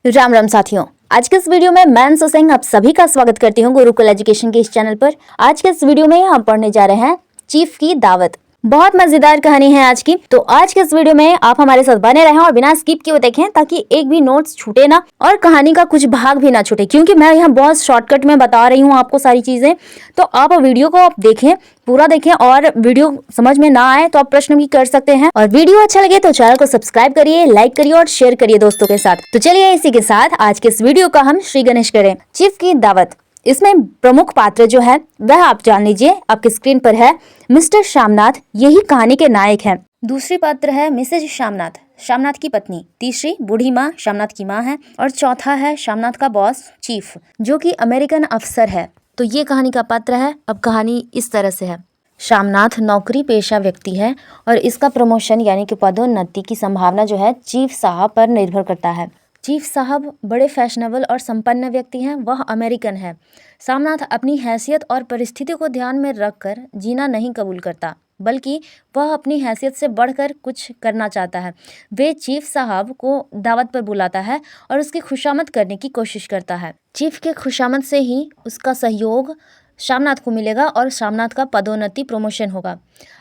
राम राम साथियों, आज के इस वीडियो में मैं अंशु सिंह आप सभी का स्वागत करती हूँ गुरुकुल एजुकेशन के इस चैनल पर। आज के इस वीडियो में हम पढ़ने जा रहे हैं चीफ की दावत। बहुत मजेदार कहानी है आज की। तो आज के इस वीडियो में आप हमारे साथ बने रहें और बिना स्किप किए देखें ताकि एक भी नोट्स छूटे ना और कहानी का कुछ भाग भी ना छूटे, क्योंकि मैं यहाँ बहुत शॉर्टकट में बता रही हूँ आपको सारी चीजें। तो आप वीडियो को आप देखें, पूरा देखें, और वीडियो समझ में ना आए तो आप प्रश्न भी कर सकते हैं। और वीडियो अच्छा लगे तो चैनल को सब्सक्राइब करिए, लाइक करिए और शेयर करिए दोस्तों के साथ। तो चलिए इसी के साथ आज के इस वीडियो का हम श्री गणेश करें। चीफ की दावत, इसमें प्रमुख पात्र जो है वह आप जान लीजिए, आपकी स्क्रीन पर है मिस्टर श्यामनाथ, यही कहानी के नायक हैं। दूसरी पात्र है मिसेज श्यामनाथ, श्यामनाथ की पत्नी। तीसरी बूढ़ी माँ, श्यामनाथ की माँ है। और चौथा है श्यामनाथ का बॉस चीफ, जो कि अमेरिकन अफसर है। तो ये कहानी का पात्र है। अब कहानी इस तरह से है। श्यामनाथ नौकरी पेशा व्यक्ति है और इसका प्रमोशन यानी कि पदोन्नति की संभावना जो है चीफ साहब पर निर्भर करता है। चीफ साहब बड़े फैशनेबल और संपन्न व्यक्ति हैं, वह अमेरिकन है। श्यामनाथ अपनी हैसियत और परिस्थिति को ध्यान में रखकर जीना नहीं कबूल करता, बल्कि वह अपनी हैसियत से बढ़कर कुछ करना चाहता है। वे चीफ साहब को दावत पर बुलाता है और उसकी खुशामद करने की कोशिश करता है। चीफ के खुशामद से ही उसका सहयोग श्यामनाथ को मिलेगा और श्यामनाथ का पदोन्नति प्रमोशन होगा।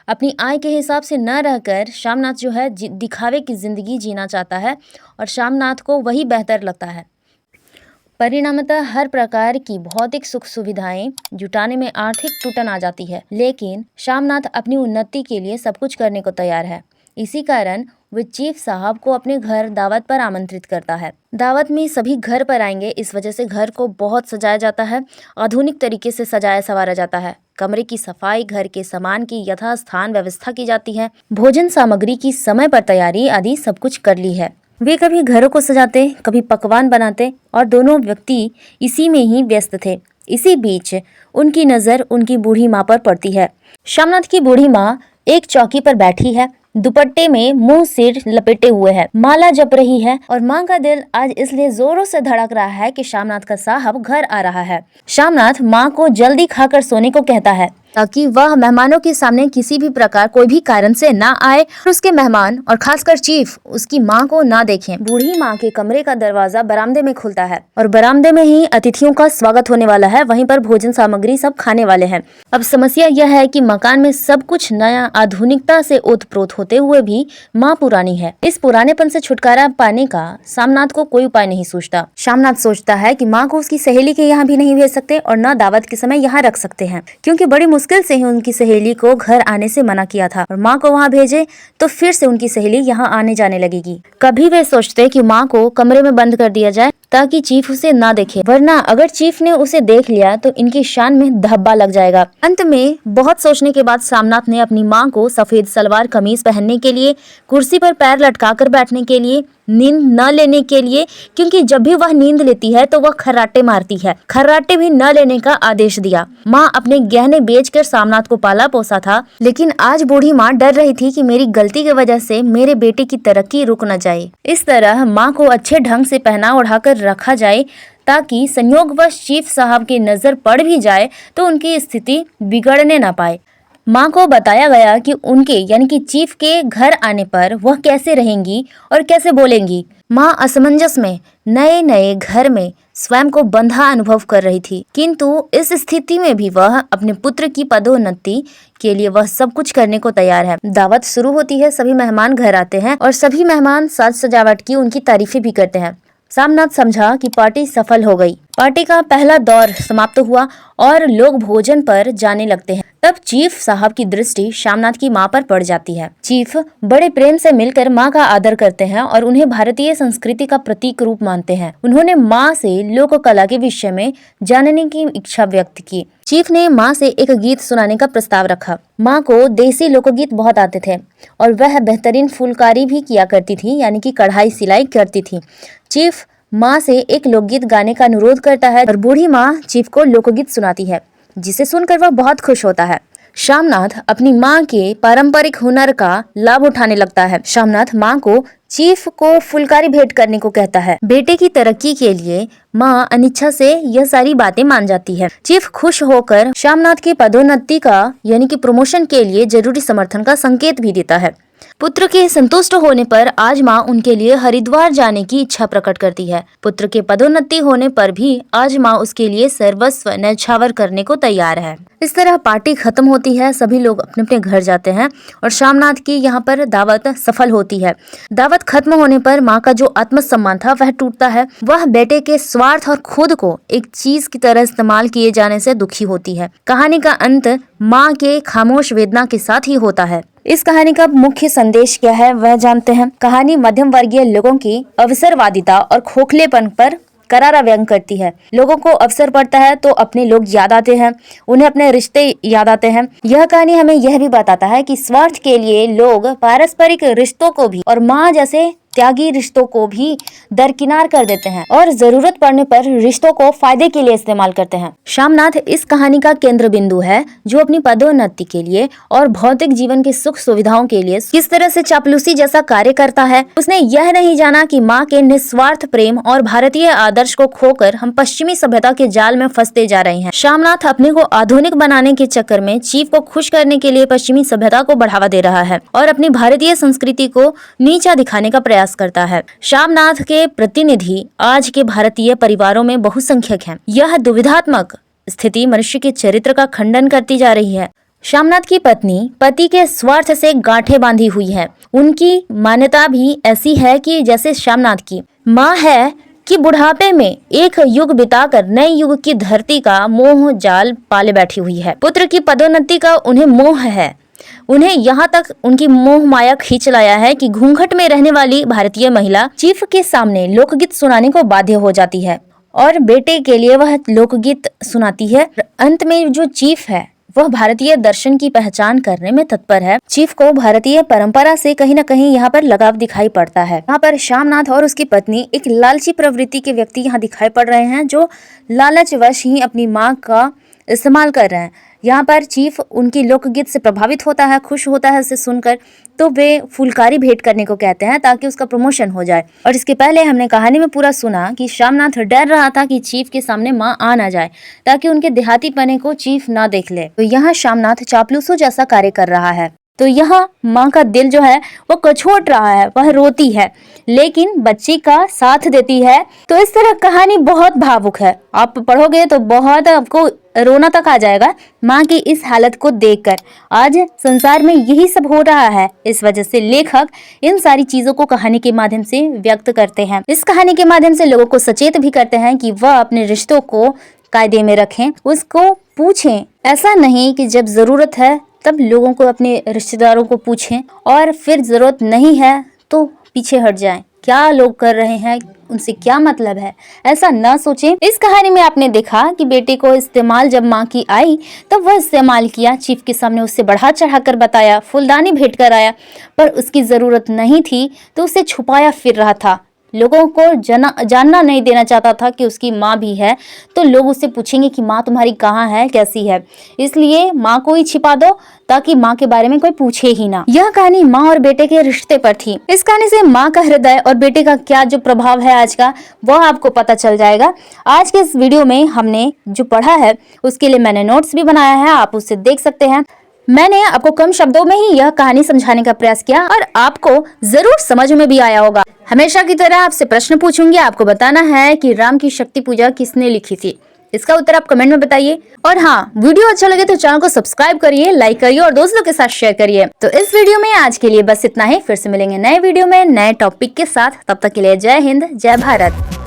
अपनी आय के हिसाब से न रहकर श्यामनाथ जो है दिखावे की जिंदगी जीना चाहता है और श्यामनाथ को वही बेहतर लगता है। परिणामतः हर प्रकार की भौतिक सुख सुविधाएं जुटाने में आर्थिक टूटन आ जाती है, लेकिन श्यामनाथ अपनी उन्नति के लिए सब कुछ करने को तैयार है। इसी कारण वे चीफ साहब को अपने घर दावत पर आमंत्रित करता है। दावत में सभी घर पर आएंगे, इस वजह से घर को बहुत सजाया जाता है। आधुनिक तरीके से सजाया संवारा जाता है। कमरे की सफाई, घर के सामान की यथास्थान व्यवस्था की जाती है। भोजन सामग्री की समय पर तैयारी आदि सब कुछ कर ली है। वे कभी घरों को सजाते, कभी पकवान बनाते और दोनों व्यक्ति इसी में ही व्यस्त थे। इसी बीच उनकी नज़र उनकी बूढ़ी माँ पर पड़ती है। श्यामनाथ की बूढ़ी माँ एक चौकी पर बैठी है, दुपट्टे में मुंह सिर लपेटे हुए है, माला जप रही है और माँ का दिल आज इसलिए जोरों से धड़क रहा है कि श्यामनाथ का साहब घर आ रहा है। श्यामनाथ माँ को जल्दी खाकर सोने को कहता है ताकि वह मेहमानों के सामने किसी भी प्रकार कोई भी कारण से ना आए और उसके मेहमान और खासकर चीफ उसकी माँ को ना देखें। बूढ़ी माँ के कमरे का दरवाजा बरामदे में खुलता है और बरामदे में ही अतिथियों का स्वागत होने वाला है। वहीं पर भोजन सामग्री सब खाने वाले हैं। अब समस्या यह है कि मकान में सब कुछ नया आधुनिकता से ओतप्रोत होते हुए भी माँ पुरानी है। इस पुरानेपन से छुटकारा पाने का श्यामनाथ को कोई उपाय नहीं सूझता। श्यामनाथ सोचता है कि माँ को उसकी सहेली के यहाँ भी नहीं भेज सकते और न दावत के समय यहाँ रख सकते हैं, क्योंकि बड़ी मुश्किल से ही उनकी सहेली को घर आने से मना किया था और माँ को वहाँ भेजे तो फिर से उनकी सहेली यहाँ आने जाने लगेगी। कभी वे सोचते कि माँ को कमरे में बंद कर दिया जाए ताकि चीफ उसे ना देखे, वरना अगर चीफ ने उसे देख लिया तो इनकी शान में धब्बा लग जाएगा। अंत में बहुत सोचने के बाद श्यामनाथ ने अपनी माँ को सफेद सलवार कमीज पहनने के लिए, कुर्सी पर पैर लटकाकर बैठने के लिए, नींद न लेने के लिए, क्योंकि जब भी वह नींद लेती है तो वह खर्राटे मारती है, खर्राटे भी न लेने का आदेश दिया। माँ अपने गहने बेचकर श्यामनाथ को पाला पोसा था, लेकिन आज बूढ़ी माँ डर रही थी कि मेरी गलती की वजह से मेरे बेटे की तरक्की रुक न जाए। इस तरह माँ को अच्छे ढंग से पहना ओढ़ाकर रखा जाए ताकि संयोगवश चीफ साहब की नजर पड़ भी जाए तो उनकी स्थिति बिगड़ने न पाए। माँ को बताया गया कि उनके यानी कि चीफ के घर आने पर वह कैसे रहेंगी और कैसे बोलेंगी। माँ असमंजस में नए नए घर में स्वयं को बंधा अनुभव कर रही थी, किंतु इस स्थिति में भी वह अपने पुत्र की पदोन्नति के लिए वह सब कुछ करने को तैयार है। दावत शुरू होती है, सभी मेहमान घर आते हैं और सभी मेहमान साज सजावट की उनकी तारीफें भी करते हैं। श्यामनाथ समझा कि पार्टी सफल हो गई। पार्टी का पहला दौर समाप्त हुआ और लोग भोजन पर जाने लगते हैं। तब चीफ साहब की दृष्टि श्यामनाथ की माँ पर पड़ जाती है। चीफ बड़े प्रेम से मिलकर माँ का आदर करते हैं और उन्हें भारतीय संस्कृति का प्रतीक रूप मानते हैं। उन्होंने माँ से लोक कला के विषय में जानने की इच्छा व्यक्त की। चीफ ने माँ से एक गीत सुनाने का प्रस्ताव रखा। माँ को देसी लोकगीत बहुत आते थे और वह बेहतरीन फुलकारी भी किया करती थी, यानी कि कढ़ाई सिलाई करती थी। चीफ माँ से एक लोकगीत गाने का अनुरोध करता है और बूढ़ी माँ चीफ को लोकगीत सुनाती है, जिसे सुनकर वह बहुत खुश होता है। श्यामनाथ अपनी माँ के पारंपरिक हुनर का लाभ उठाने लगता है। श्यामनाथ माँ को चीफ को फुलकारी भेंट करने को कहता है। बेटे की तरक्की के लिए माँ अनिच्छा से यह सारी बातें मान जाती है। चीफ खुश होकर श्यामनाथ की पदोन्नति का यानी कि प्रमोशन के लिए जरूरी समर्थन का संकेत भी देता है। पुत्र के संतुष्ट होने पर आज माँ उनके लिए हरिद्वार जाने की इच्छा प्रकट करती है। पुत्र के पदोन्नति होने पर भी आज माँ उसके लिए सर्वस्व न्यौछावर करने को तैयार है। इस तरह पार्टी खत्म होती है, सभी लोग अपने अपने घर जाते हैं और श्यामनाथ की यहाँ पर दावत सफल होती है। दावत खत्म होने पर माँ का जो आत्मसम्मान था वह टूटता है। वह बेटे के स्वार्थ और खुद को एक चीज की तरह इस्तेमाल किए जाने से दुखी होती है। कहानी का अंत माँ के खामोश वेदना के साथ ही होता है। इस कहानी का मुख्य संदेश क्या है वह जानते हैं। कहानी मध्यम वर्गीय लोगों की अवसरवादिता और खोखलेपन पर करारा व्यंग करती है। लोगों को अवसर पड़ता है तो अपने लोग याद आते हैं, उन्हें अपने रिश्ते याद आते हैं। यह कहानी हमें यह भी बताता है कि स्वार्थ के लिए लोग पारस्परिक रिश्तों को भी और माँ जैसे त्यागी रिश्तों को भी दरकिनार कर देते हैं और जरूरत पड़ने पर रिश्तों को फायदे के लिए इस्तेमाल करते हैं। श्यामनाथ इस कहानी का केंद्र बिंदु है, जो अपनी पदोन्नति के लिए और भौतिक जीवन की सुख सुविधाओं के लिए किस तरह से चापलूसी जैसा कार्य करता है। उसने यह नहीं जाना कि माँ के निस्वार्थ प्रेम और भारतीय आदर्श को खोकर हम पश्चिमी सभ्यता के जाल में फंसते जा रहे हैं। श्यामनाथ अपने को आधुनिक बनाने के चक्कर में चीफ को खुश करने के लिए पश्चिमी सभ्यता को बढ़ावा दे रहा है और अपनी भारतीय संस्कृति को नीचा दिखाने का प्रयास करता है। श्यामनाथ के प्रतिनिधि आज के भारतीय परिवारों में बहुसंख्यक हैं। यह दुविधात्मक स्थिति मनुष्य के चरित्र का खंडन करती जा रही है। श्यामनाथ की पत्नी पति के स्वार्थ से गांठें बांधी हुई है। उनकी मान्यता भी ऐसी है कि जैसे श्यामनाथ की माँ है कि बुढ़ापे में एक युग बिताकर नए युग की धरती का मोह जाल पाले बैठी हुई है। पुत्र की पदोन्नति का उन्हें मोह है। उन्हें यहाँ तक उनकी मोह माया खींच लाया है कि घूंघट में रहने वाली भारतीय महिला चीफ के सामने लोकगीत सुनाने को बाध्य हो जाती है और बेटे के लिए वह लोकगीत सुनाती है। अंत में जो चीफ है वह भारतीय दर्शन की पहचान करने में तत्पर है। चीफ को भारतीय परंपरा से कहीं न कहीं यहाँ पर लगाव दिखाई पड़ता है। यहाँ पर श्यामनाथ और उसकी पत्नी एक लालची प्रवृत्ति के व्यक्ति यहाँ दिखाई पड़ रहे हैं, जो लालचवश ही अपनी माँ का इस्तेमाल कर रहे हैं। यहाँ पर चीफ उनकी लोकगीत से प्रभावित होता है, खुश होता है उसे सुनकर, तो वे फुलकारी भेंट करने को कहते हैं ताकि उसका प्रमोशन हो जाए। और इसके पहले हमने कहानी में पूरा सुना कि श्यामनाथ डर रहा था कि चीफ के सामने माँ आ ना जाए ताकि उनके देहाती पने को चीफ ना देख ले। तो यहाँ श्यामनाथ चापलूसों जैसा कार्य कर रहा है। तो यहाँ माँ का दिल जो है वो कछोट रहा है, वह रोती है लेकिन बच्ची का साथ देती है। तो इस तरह कहानी बहुत भावुक है। आप पढ़ोगे तो बहुत आपको रोना तक आ जाएगा माँ की इस हालत को देखकर। आज संसार में यही सब हो रहा है, इस वजह से लेखक इन सारी चीजों को कहानी के माध्यम से व्यक्त करते हैं। इस कहानी के माध्यम से लोगों को सचेत भी करते हैं कि वह अपने रिश्तों को कायदे में रखें, उसको पूछें। ऐसा नहीं कि जब जरूरत है तब लोगों को, अपने रिश्तेदारों को पूछें और फिर जरूरत नहीं है तो पीछे हट जाएं। क्या लोग कर रहे हैं उनसे क्या मतलब है, ऐसा ना सोचें। इस कहानी में आपने देखा कि बेटे को इस्तेमाल जब माँ की आई तब वह इस्तेमाल किया, चीफ के सामने उससे बढ़ा चढ़ा कर बताया, फूलदानी भेंट कर आया, पर उसकी जरूरत नहीं थी तो उसे छुपाया फिर रहा था। लोगों को जानना नहीं देना चाहता था कि उसकी माँ भी है, तो लोग उससे पूछेंगे कि माँ तुम्हारी कहाँ है, कैसी है, इसलिए माँ को ही छिपा दो ताकि माँ के बारे में कोई पूछे ही ना। यह कहानी माँ और बेटे के रिश्ते पर थी। इस कहानी से माँ का हृदय और बेटे का क्या जो प्रभाव है आज का, वह आपको पता चल जाएगा। आज के इस वीडियो में हमने जो पढ़ा है उसके लिए मैंने नोट्स भी बनाया है, आप उससे देख सकते हैं। मैंने आपको कम शब्दों में ही यह कहानी समझाने का प्रयास किया और आपको जरूर समझ में भी आया होगा। हमेशा की तरह आपसे प्रश्न पूछूंगी, आपको बताना है कि राम की शक्ति पूजा किसने लिखी थी। इसका उत्तर आप कमेंट में बताइए। और हाँ, वीडियो अच्छा लगे तो चैनल को सब्सक्राइब करिए, लाइक करिए और दोस्तों के साथ शेयर करिए। तो इस वीडियो में आज के लिए बस इतना ही। फिर से मिलेंगे नए वीडियो में नए टॉपिक के साथ। तब तक के लिए जय हिंद, जय भारत।